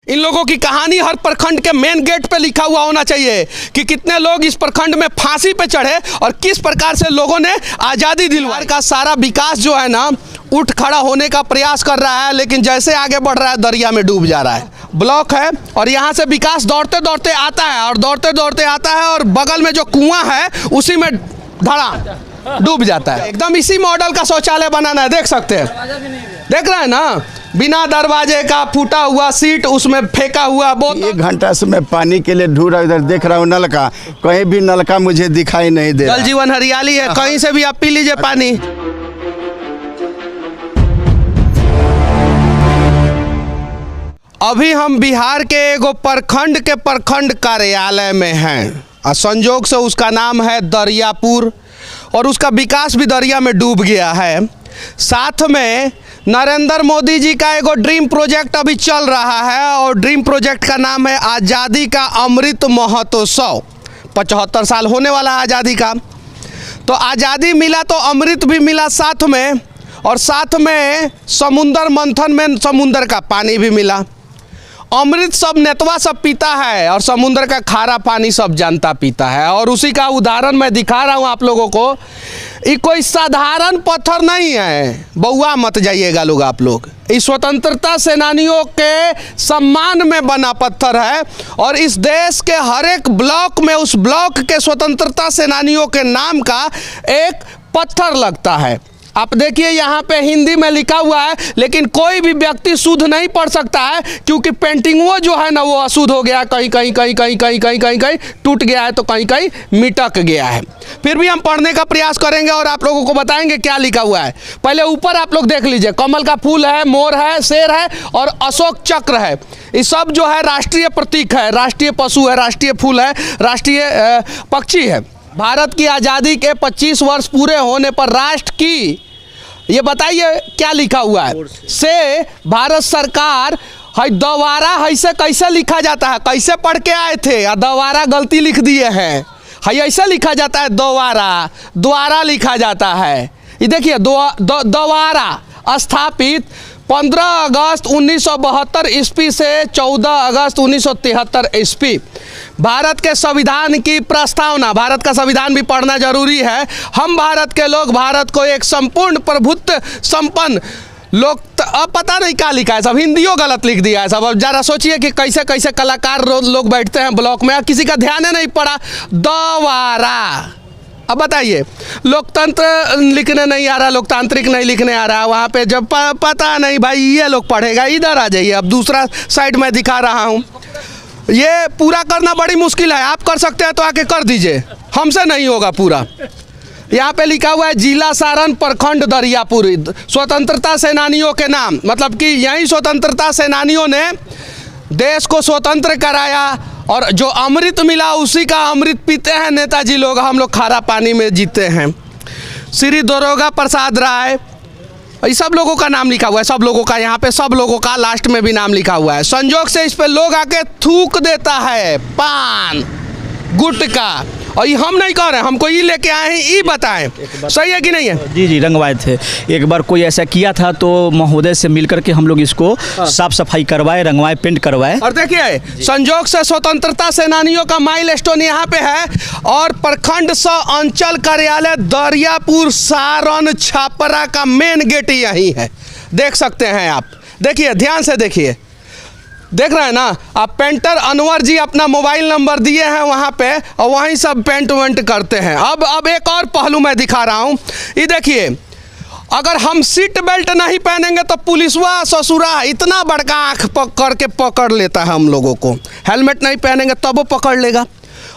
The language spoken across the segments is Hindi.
इन लोगों की कहानी हर प्रखंड के मेन गेट पे लिखा हुआ होना चाहिए कि कितने लोग इस प्रखंड में फांसी पे चढ़े और किस प्रकार से लोगों ने आज़ादी दिलवाई। का सारा विकास जो है ना उठ खड़ा होने का प्रयास कर रहा है, लेकिन जैसे आगे बढ़ रहा है दरिया में डूब जा रहा है। ब्लॉक है और यहाँ से विकास दौड़ते दौड़ते आता है और बगल में जो कुआं है उसी में धड़ा डूब जाता है। एकदम इसी मॉडल का शौचालय बनाना है, देख सकते हैं, देख रहे हैं ना, बिना दरवाजे का फूटा हुआ सीट, उसमें फेंका हुआ बोतल। 1 घंटा से मैं पानी के लिए ढूंढ रहा, इधर देख रहा हूँ नलका, कहीं भी नलका मुझे दिखाई नहीं दे रहा। जल जीवन हरियाली है, कहीं से भी आप पी लीजिए पानी। अभी हम बिहार के एगो प्रखंड कार्यालय में हैं और संजोग से उसका नाम है दरियापुर और उसका विकास भी दरिया में डूब गया है। साथ में नरेंद्र मोदी जी का एगो ड्रीम प्रोजेक्ट अभी चल रहा है और ड्रीम प्रोजेक्ट का नाम है आज़ादी का अमृत महोत्सव। 75 साल होने वाला है आज़ादी का, तो आज़ादी मिला तो अमृत भी मिला साथ में, और साथ में समुंदर मंथन में समुंदर का पानी भी मिला। अमृत सब नेतवा सब पीता है और समुद्र का खारा पानी सब जनता पीता है। और उसी का उदाहरण मैं दिखा रहा हूँ आप लोगों को। ये कोई साधारण पत्थर नहीं है, बउआ मत जाइएगा लोग आप लोग। इस स्वतंत्रता सेनानियों के सम्मान में बना पत्थर है और इस देश के हर एक ब्लॉक में उस ब्लॉक के स्वतंत्रता सेनानियों के नाम का एक पत्थर लगता है। आप देखिए यहाँ पे हिंदी में लिखा हुआ है, लेकिन कोई भी व्यक्ति शुद्ध नहीं पढ़ सकता है क्योंकि पेंटिंग वो जो है ना वो अशुद्ध हो गया, कहीं टूट गया है तो कहीं मिटक गया है। फिर भी हम पढ़ने का प्रयास करेंगे और आप लोगों को बताएंगे क्या लिखा हुआ है। पहले ऊपर आप लोग देख लीजिए, कमल का फूल है, मोर है, शेर है और अशोक चक्र है। ये सब जो है राष्ट्रीय प्रतीक है, राष्ट्रीय पशु है, राष्ट्रीय फूल है, राष्ट्रीय पक्षी है। भारत की आज़ादी के 25 वर्ष पूरे होने पर राष्ट्र की, ये बताइए क्या लिखा हुआ है। से भारत सरकार है दोबारा, ऐसे कैसे लिखा जाता है, कैसे पढ़ के आए थे या दोबारा गलती लिख दिए हैं। है ऐसे लिखा जाता है, दोबारा लिखा जाता है। ये देखिए दोबारा स्थापित 15 अगस्त 1972 ईस्वी से 14 अगस्त 1973 ईस्वी। भारत के संविधान की प्रस्तावना, भारत का संविधान भी पढ़ना जरूरी है। हम भारत के लोग भारत को एक संपूर्ण प्रभुत्व संपन्न लोग, अब पता नहीं क्या लिखा है, सब हिंदियों गलत लिख दिया है सब। अब जरा सोचिए कि कैसे कैसे कलाकार लोग बैठते हैं ब्लॉक में, किसी का ध्यान नहीं पड़ा। दोबारा, अब बताइए, लोकतंत्र लिखने नहीं आ रहा, लोकतांत्रिक नहीं लिखने आ रहा, वहाँ पे जब पता नहीं भाई ये लोग पढ़ेगा। इधर आ जाइए, अब दूसरा साइड में दिखा रहा हूँ। ये पूरा करना बड़ी मुश्किल है, आप कर सकते हैं तो आके कर दीजिए, हमसे नहीं होगा पूरा। यहाँ पे लिखा हुआ है जिला सारण प्रखंड दरियापुर, स्वतंत्रता सेनानियों के नाम, मतलब कि यही स्वतंत्रता सेनानियों ने देश को स्वतंत्र कराया और जो अमृत मिला उसी का अमृत पीते हैं नेताजी लोग। हम लोग खारा पानी में जीते हैं। श्री दारोगा प्रसाद राय, ये सब लोगों का नाम लिखा हुआ है, सब लोगों का, यहाँ पे सब लोगों का लास्ट में भी नाम लिखा हुआ है। संजोग से इस पे लोग आके थूक देता है पान गुटखा, और ये हम नहीं कह रहे हैं, हमको ये लेके आए हैं, ये बताएं सही है कि नहीं है। जी जी, रंगवाए थे एक बार, कोई ऐसा किया था तो महोदय से मिलकर के हम लोग इसको साफ सफाई करवाए, रंगवाए, पेंट करवाए। और देखिए संजोग से स्वतंत्रता सेनानियों का माइलस्टोन यहाँ पे है और प्रखंड अंचल कार्यालय दरियापुर सारण छापरा का मेन गेट यही है, देख सकते हैं आप। देखिए ध्यान से देखिए, देख रहे हैं ना आप। पेंटर अनवर जी अपना मोबाइल नंबर दिए हैं वहाँ पे और वहीं सब पेंट वेंट करते हैं। अब एक और पहलू मैं दिखा रहा हूँ, ये देखिए, अगर हम सीट बेल्ट नहीं पहनेंगे तो पुलिसवा ससुरा इतना बड़का आँख करके पकड़ लेता है हम लोगों को। हेलमेट नहीं पहनेंगे तब वो पकड़ लेगा।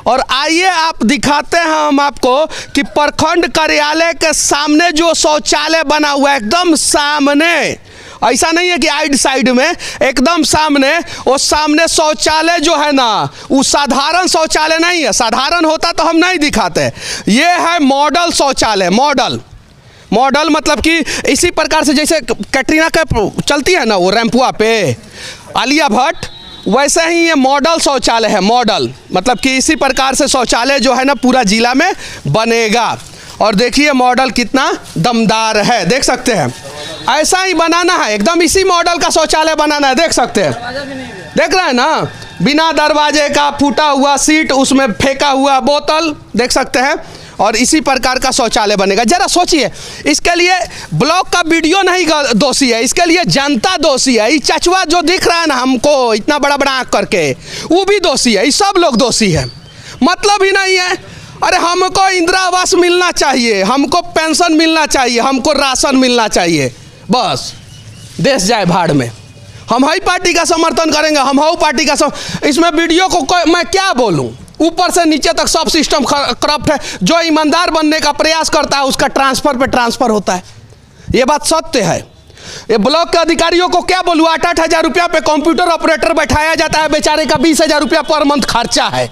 और आइए आप दिखाते हैं हम आपको कि प्रखंड कार्यालय के सामने जो शौचालय बना हुआ है, एकदम सामने, ऐसा नहीं है कि आइड साइड में, एकदम सामने। वो सामने शौचालय जो है ना वो साधारण शौचालय नहीं है, साधारण होता तो हम नहीं दिखाते। ये है मॉडल शौचालय। मॉडल मतलब कि इसी प्रकार से जैसे कैटरीना कैफ चलती है ना वो रैंपुआ पे, आलिया भट्ट, वैसे ही ये मॉडल शौचालय है। मॉडल मतलब कि इसी प्रकार से शौचालय जो है ना पूरा जिला में बनेगा। और देखिए मॉडल कितना दमदार है, देख सकते हैं। ऐसा ही बनाना है, एकदम इसी मॉडल का शौचालय बनाना है, देख सकते हैं। देख रहे हैं ना, बिना दरवाजे का फूटा हुआ सीट, उसमें फेंका हुआ बोतल देख सकते हैं, और इसी प्रकार का शौचालय बनेगा। जरा सोचिए, इसके लिए ब्लॉक का वीडियो नहीं दोषी है, इसके लिए जनता दोषी है। ये चचवा जो दिख रहा है ना हमको इतना बड़ा बड़ा आँख करके, वो भी दोषी है, ये सब लोग दोषी है। मतलब ही नहीं है। अरे हमको इंदिरा आवास मिलना चाहिए, हमको पेंशन मिलना चाहिए, हमको राशन मिलना चाहिए, बस देश जाए भाड़ में। हम हाई पार्टी का समर्थन करेंगे, हम हाउ पार्टी का इसमें वीडियो को मैं क्या बोलूं, ऊपर से नीचे तक सब सिस्टम करप्ट है। जो ईमानदार बनने का प्रयास करता है उसका ट्रांसफर पे ट्रांसफर होता है, ये बात सत्य है। ये ब्लॉक के अधिकारियों को क्या बोलूं, 8-8 हज़ार रुपया पे कंप्यूटर ऑपरेटर बैठाया जाता है, बेचारे का 20 हज़ार रुपया पर मंथ खर्चा है।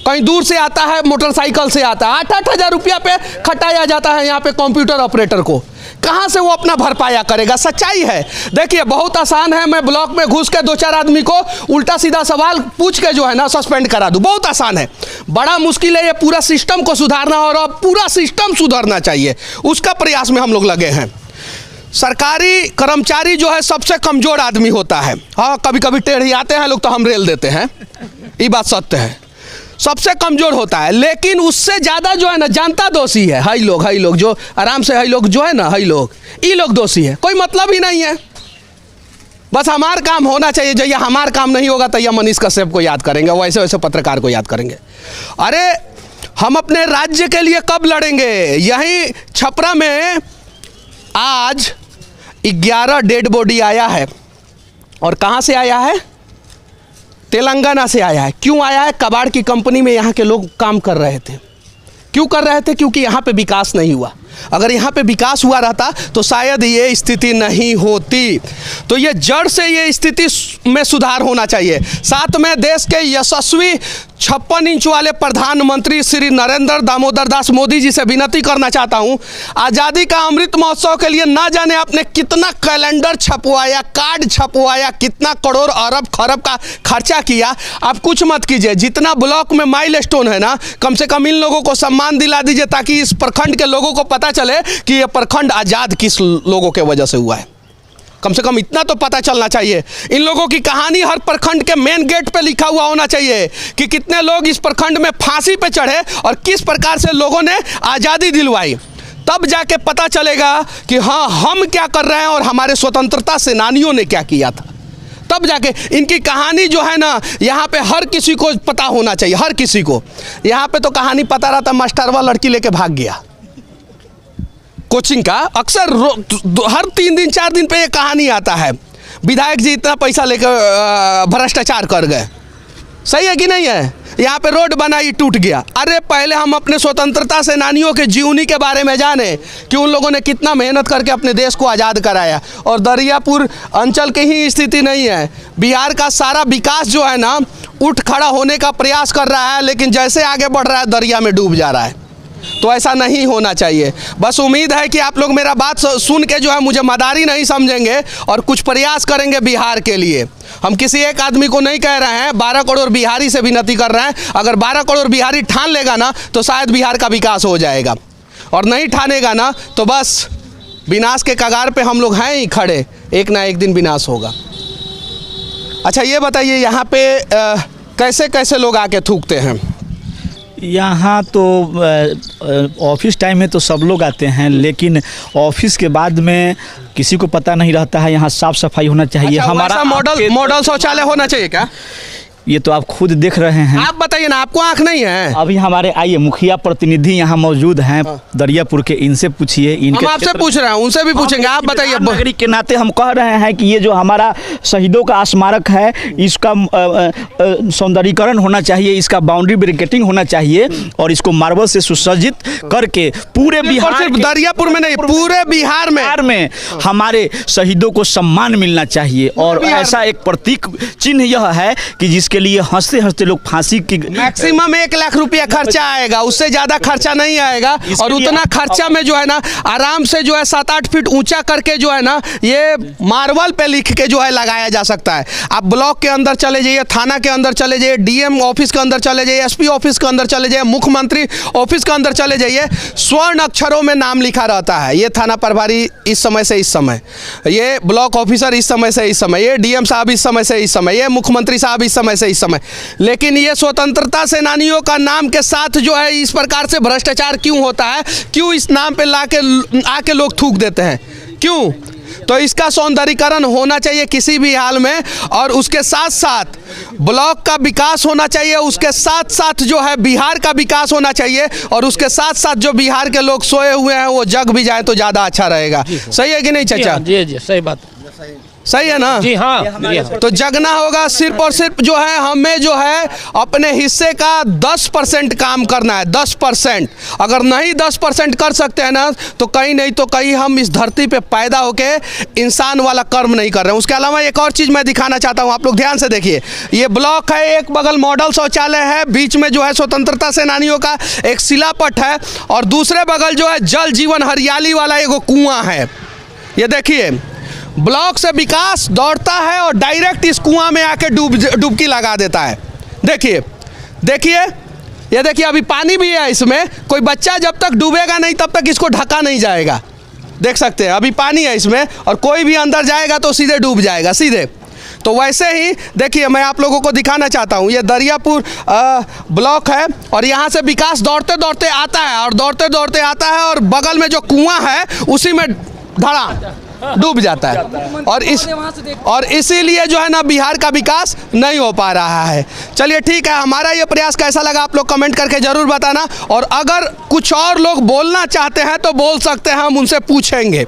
कहीं दूर से आता है, मोटरसाइकिल से आता है, 8-8 हज़ार रुपया पे खटाया जाता है यहाँ पे कंप्यूटर ऑपरेटर को। कहाँ से वो अपना भरपाया करेगा? सच्चाई है। देखिए बहुत आसान है, मैं ब्लॉक में घुस के 2-4 आदमी को उल्टा सीधा सवाल पूछ के जो है ना सस्पेंड करा दूं, बहुत आसान है। बड़ा मुश्किल है ये पूरा सिस्टम को सुधारना, और अब पूरा सिस्टम सुधरना चाहिए, उसका प्रयास में हम लोग लगे हैं। सरकारी कर्मचारी जो है सबसे कमज़ोर आदमी होता है। हाँ, कभी कभी टेढ़ी आते हैं लोग तो हम रेल देते हैं, ये बात सत्य है, सबसे कमज़ोर होता है। लेकिन उससे ज़्यादा जो है ना जनता दोषी है। हाई लोग जो आराम से, हाई लोग जो है ना, ये लोग दोषी है। कोई मतलब ही नहीं है, बस हमारा काम होना चाहिए। जब यह हमारा काम नहीं होगा तो यह मनीष कश्यप को याद करेंगे, वैसे वैसे पत्रकार को याद करेंगे। अरे हम अपने राज्य के लिए कब लड़ेंगे? यहीं छपरा में आज 11 डेड बॉडी आया है, और कहाँ से आया है? तेलंगाना से आया है। क्यों आया है? कबाड़ की कंपनी में यहाँ के लोग काम कर रहे थे। क्यों कर रहे थे? क्योंकि यहाँ पे विकास नहीं हुआ। अगर यहाँ पे विकास हुआ रहता तो शायद ये स्थिति नहीं होती। तो ये जड़ से ये स्थिति में सुधार होना चाहिए। साथ में देश के यशस्वी 56 इंच वाले प्रधानमंत्री श्री नरेंद्र दामोदर दास मोदी जी से विनती करना चाहता हूँ, आज़ादी का अमृत महोत्सव के लिए ना जाने आपने कितना कैलेंडर छपवाया, कार्ड छपवाया, कितना करोड़ अरब खरब का खर्चा किया। आप कुछ मत कीजिए, जितना ब्लॉक में माइलस्टोन है ना, कम से कम इन लोगों को सम्मान दिला दीजिए, ताकि इस प्रखंड के लोगों को पता चले कि ये प्रखंड आज़ाद किस लोगों के वजह से हुआ है। कम से कम इतना तो पता चलना चाहिए। इन लोगों की कहानी हर प्रखंड के मेन गेट पे लिखा हुआ होना चाहिए कि कितने लोग इस प्रखंड में फांसी पे चढ़े और किस प्रकार से लोगों ने आज़ादी दिलवाई। तब जाके पता चलेगा कि हाँ, हम क्या कर रहे हैं और हमारे स्वतंत्रता सेनानियों ने क्या किया था। तब जाके इनकी कहानी जो है ना, यहाँ पे हर किसी को पता होना चाहिए, हर किसी को। यहाँ पे तो कहानी पता रहता, मास्टरवा लड़की लेके भाग गया कोचिंग का। अक्सर हर 3 दिन 4 दिन पे ये कहानी आता है, विधायक जी इतना पैसा लेकर भ्रष्टाचार कर गए। सही है कि नहीं है? यहाँ पे रोड बनाई, टूट गया। अरे पहले हम अपने स्वतंत्रता सेनानियों के जीवनी के बारे में जाने कि उन लोगों ने कितना मेहनत करके अपने देश को आज़ाद कराया। और दरियापुर अंचल की ही स्थिति नहीं है, बिहार का सारा विकास जो है ना उठ खड़ा होने का प्रयास कर रहा है, लेकिन जैसे आगे बढ़ रहा है दरिया में डूब जा रहा है। तो ऐसा नहीं होना चाहिए। बस उम्मीद है कि आप लोग मेरा बात सुन के जो है मुझे मदारी नहीं समझेंगे और कुछ प्रयास करेंगे बिहार के लिए। हम किसी एक आदमी को नहीं कह रहे हैं, 12 करोड़ बिहारी से विनती कर रहे हैं। अगर 12 करोड़ बिहारी ठान लेगा ना तो शायद बिहार का विकास हो जाएगा, और नहीं ठानेगा ना तो बस विनाश के कगार पे हम लोग हैं ही खड़े, एक ना एक दिन विनाश होगा। अच्छा ये बताइए, यहाँ पे कैसे कैसे लोग आके थूकते हैं? यहाँ तो ऑफिस टाइम में तो सब लोग आते हैं, लेकिन ऑफिस के बाद में किसी को पता नहीं रहता है। यहाँ साफ सफाई होना चाहिए। अच्छा, हमारा मॉडल शौचालय होना चाहिए क्या? ये तो आप खुद देख रहे हैं। आप बताइए ना, आपको आंख नहीं है? अभी हमारे आइए मुखिया प्रतिनिधि यहाँ मौजूद हैं दरियापुर के, इनसे पूछिए। हम आपसे पूछ रहे हैं, उनसे भी पूछेंगे। आप बताइए। नागरिक के नाते हम कह रहे हैं कि ये जो हमारा शहीदों का स्मारक है, इसका सौंदर्यीकरण होना चाहिए, इसका बाउंड्री ब्रिकेटिंग होना चाहिए, और इसको मार्बल से सुसज्जित करके पूरे बिहार, सिर्फ दरियापुर में नहीं, पूरे बिहार में हमारे शहीदों को सम्मान मिलना चाहिए। और ऐसा एक प्रतीक चिन्ह यह है कि जिसके इसके लिए हंसते हंसते लोग फांसी की मैक्सिमम 1 लाख रुपया खर्चा आएगा, उससे ज्यादा खर्चा नहीं आएगा। और उतना खर्चा में जो है ना आराम से जो है 7-8 फीट ऊंचा करके जो है ना ये मार्बल पे लिख के जो है लगाया जा सकता है। आप ब्लॉक के अंदर चले जाइए, थाना के अंदर चले जाइए, डीएम ऑफिस के अंदर चले जाइए, एसपी ऑफिस के अंदर चले जाइए, मुख्यमंत्री ऑफिस के अंदर चले जाइए, स्वर्ण अक्षरों में नाम लिखा रहता है, ये थाना प्रभारी इस समय से इस समय, ये ब्लॉक ऑफिसर इस समय से इस समय, ये डीएम साहब इस समय से इस समय, ये मुख्यमंत्री साहब इस समय से इस समय। लेकिन ये स्वतंत्रता सेनानियों का नाम के साथ जो है इस प्रकार से भ्रष्टाचार क्यों होता है, क्यों इस नाम पे आके लोग थूक देते हैं, क्यों? तो इसका सौंदर्यीकरण होना चाहिए किसी भी हाल में, और उसके साथ साथ ब्लॉक का विकास होना चाहिए, उसके साथ साथ जो है बिहार का विकास होना चाहिए, और उसके साथ साथ जो बिहार के लोग सोए हुए हैं वो जग भी जाए तो ज़्यादा अच्छा रहेगा। सही है कि नहीं चाचा? जी जी सही बात, सही है ना? जी हाँ। तो जगना होगा, सिर्फ और सिर्फ जो है हमें जो है अपने हिस्से का 10% काम करना है, 10%। अगर नहीं 10% कर सकते हैं ना तो कहीं नहीं तो कहीं हम इस धरती पे पैदा होके इंसान वाला कर्म नहीं कर रहे हैं। उसके अलावा एक और चीज़ मैं दिखाना चाहता हूँ, आप लोग ध्यान से देखिए। ये ब्लॉक है, एक बगल मॉडल शौचालय है, बीच में जो है स्वतंत्रता सेनानियों का एक शिलापट है, और दूसरे बगल जो है जल जीवन हरियाली वाला एगो कुआं है। ये देखिए ब्लॉक से विकास दौड़ता है और डायरेक्ट इस कुआं में आके डुबकी लगा देता है। देखिए देखिए, ये देखिए अभी पानी भी है इसमें, कोई बच्चा जब तक डूबेगा नहीं तब तक इसको ढका नहीं जाएगा। देख सकते हैं अभी पानी है इसमें, और कोई भी अंदर जाएगा तो सीधे डूब जाएगा सीधे। तो वैसे ही देखिए मैं आप लोगों को दिखाना चाहता हूँ, ये दरियापुर ब्लॉक है, और यहाँ से विकास दौड़ते दौड़ते आता है, और दौड़ते दौड़ते आता है, और बगल में जो कुआं है उसी में धड़ा डूब जाता है, और इसीलिए जो है ना बिहार का विकास नहीं हो पा रहा है। चलिए ठीक है, हमारा ये प्रयास कैसा लगा आप लोग कमेंट करके ज़रूर बताना, और अगर कुछ और लोग बोलना चाहते हैं तो बोल सकते हैं, हम उनसे पूछेंगे।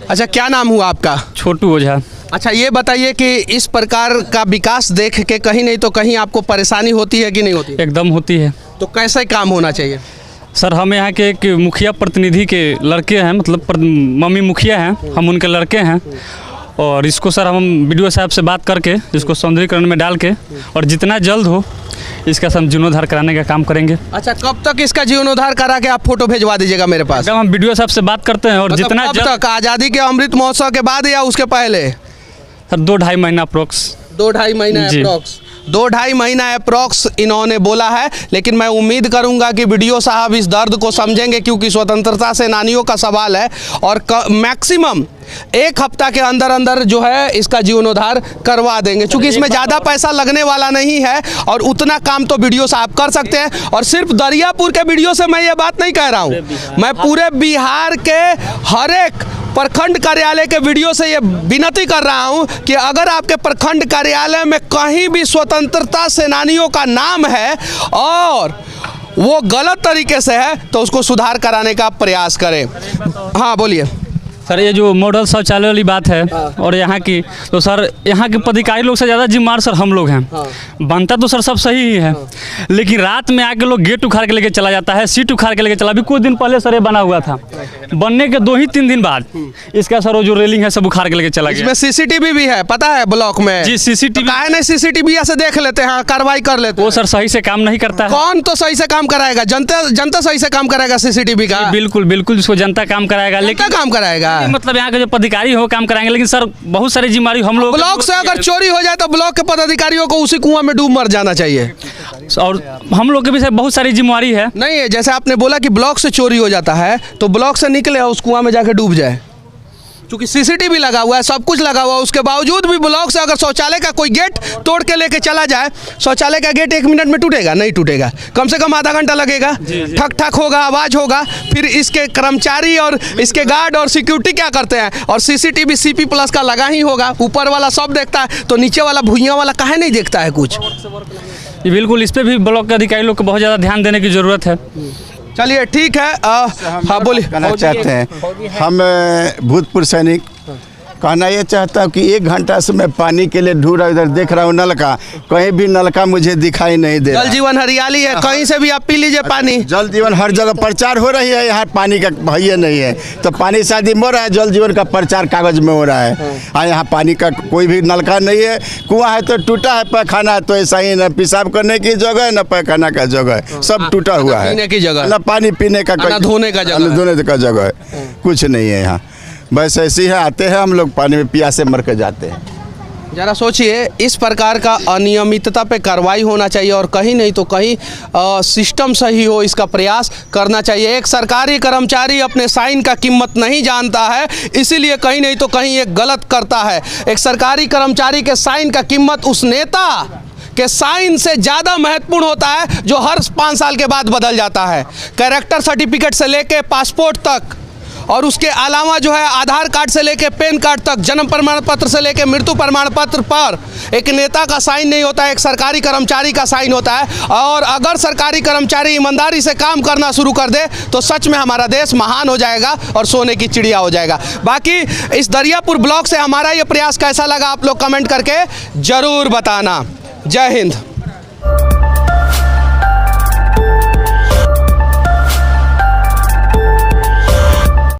अच्छा क्या नाम हुआ आपका? छोटू ओझा। अच्छा ये बताइए कि इस प्रकार का विकास देख के कहीं नहीं तो कहीं आपको परेशानी होती है कि नहीं होती? एकदम होती है। तो कैसे काम होना चाहिए? सर हम यहाँ के एक मुखिया प्रतिनिधि के लड़के हैं, मतलब मम्मी मुखिया हैं, हम उनके लड़के हैं, और इसको सर हम वीडियो साहब से बात करके इसको सौंदर्यीकरण में डाल के और जितना जल्द हो इसका हम जीर्णोद्धार कराने का काम करेंगे। अच्छा कब तक इसका जीर्णोद्धार करा के आप फोटो भेजवा दीजिएगा मेरे पास? जब हम वीडियो साहब से बात करते हैं, और मतलब जितना कब तक, आज़ादी के अमृत महोत्सव के बाद या उसके पहले? सर 2-2.5 महीना अप्रोक्स। 2-2.5 महीना अप्रोक्स, 2-2.5 महीना अप्रोक्स इन्होंने बोला है। लेकिन मैं उम्मीद करूंगा कि वीडियो साहब इस दर्द को समझेंगे, क्योंकि स्वतंत्रता सेनानियों का सवाल है, और मैक्सिमम 1 हफ्ता के अंदर अंदर जो है इसका जीर्णोद्धार करवा देंगे, क्योंकि इसमें ज़्यादा पैसा लगने वाला नहीं है, और उतना काम तो वीडियो साहब कर सकते हैं। और सिर्फ दरियापुर के वीडियो से मैं ये बात नहीं कह रहा हूँ, मैं पूरे बिहार के हर एक प्रखंड कार्यालय के वीडियो से ये विनती कर रहा हूं कि अगर आपके प्रखंड कार्यालय में कहीं भी स्वतंत्रता सेनानियों का नाम है और वो गलत तरीके से है तो उसको सुधार कराने का प्रयास करें। हाँ बोलिए सर। ये जो मॉडल शौचालय वाली बात है और यहाँ की, तो सर यहाँ के पदाधिकारी लोग से ज़्यादा जिम्मेदार सर हम लोग हैं। बनता तो सर सब सही ही है, लेकिन रात में आके लोग गेट उखाड़ के लेके चला जाता है, सीट उखाड़ के लेके चला। अभी कुछ दिन पहले सर ये बना हुआ था, बनने के 2-3 दिन बाद इसका सर वो जो रेलिंग है सब उखाड़ के लेके चला गया। इसमें सीसीटीवी भी है, पता है ब्लॉक में? जी सीसीटीवी। काहे नहीं सीसीटीवी से देख लेते हैं, कार्रवाई कर लेते हैं। वो सर सही से काम नहीं करता है। कौन तो सही से काम कराएगा? जनता सही से काम कराएगा सीसीटीवी का? बिल्कुल बिल्कुल, जिसको जनता काम कराएगा, लेकिन काम कराएगा मतलब यहाँ के जो पदाधिकारी हो काम कराएंगे, लेकिन सर बहुत सारी जिम्मेदारी हम लोग। ब्लॉक से अगर चोरी हो जाए तो ब्लॉक के पदाधिकारियों को उसी कुआं में डूब मर जाना चाहिए, और हम लोग के भी सर बहुत सारी जिम्मेदारी है। नहीं है जैसे आपने बोला कि ब्लॉक से चोरी हो जाता है तो ब्लॉक से निकले और उस कुआं में जाके डूब जाए, क्योंकि सीसीटीवी लगा हुआ है, सब कुछ लगा हुआ है, उसके बावजूद भी ब्लॉक से अगर शौचालय का कोई गेट तोड़ के लेके चला जाए, शौचालय का गेट 1 मिनट में टूटेगा? नहीं टूटेगा, कम से कम आधा घंटा लगेगा। ठक ठक होगा, आवाज होगा, फिर इसके कर्मचारी और इसके गार्ड और सिक्योरिटी क्या करते हैं? और सीसीटीवी CP+ का लगा ही होगा, ऊपर वाला सब देखता है, तो नीचे वाला भुइयाँ वाला काहे नहीं देखता है कुछ? बिल्कुल, इस पर भी ब्लॉक के अधिकारी लोग को बहुत ज़्यादा ध्यान देने की ज़रूरत है। चलिए ठीक है, हाँ बोलिए। कहना चाहते हैं, हम भूतपूर्व सैनिक कहना ये चाहता हूँ कि 1 घंटा से मैं पानी के लिए ढूंढ रहा हूँ, इधर देख रहा हूँ नलका, कहीं भी नलका मुझे दिखाई नहीं दे रहा। जल जीवन हरियाली है, कहीं से भी आप पी लीजिए पानी। जल जीवन हर जगह प्रचार हो रही है, यहाँ पानी का भैया नहीं है, तो पानी शादी में हो रहा है, जल जीवन का प्रचार कागज में हो रहा है। यहाँ पानी का कोई भी नलका नहीं है, कुआं है तो टूटा है, पैखाना है तो ऐसा ही, न पेशाब करने की जगह है न पैखाना का जगह है, सब टूटा हुआ है, पीने की जगह, न पानी पीने का, न धोने का जगह, धोने का जगह है, कुछ नहीं है यहाँ। बस ऐसे ही आते हैं हम लोग, पानी में प्यासे मर के जाते हैं। जरा सोचिए, इस प्रकार का अनियमितता पे कार्रवाई होना चाहिए और कहीं नहीं तो कहीं सिस्टम सही हो, इसका प्रयास करना चाहिए। एक सरकारी कर्मचारी अपने साइन का कीमत नहीं जानता है, इसीलिए कहीं नहीं तो कहीं ये गलत करता है। एक सरकारी कर्मचारी के साइन का कीमत उस नेता के साइन से ज़्यादा महत्वपूर्ण होता है जो हर 5 साल के बाद बदल जाता है। कैरेक्टर सर्टिफिकेट से लेके पासपोर्ट तक, और उसके अलावा जो है आधार कार्ड से लेके पैन कार्ड तक, जन्म प्रमाण पत्र से लेके मृत्यु प्रमाण पत्र पर एक नेता का साइन नहीं होता है, एक सरकारी कर्मचारी का साइन होता है। और अगर सरकारी कर्मचारी ईमानदारी से काम करना शुरू कर दे तो सच में हमारा देश महान हो जाएगा और सोने की चिड़िया हो जाएगा। बाकी इस दरियापुर ब्लॉक से हमारा ये प्रयास कैसा लगा, आप लोग कमेंट करके ज़रूर बताना। जय हिंद।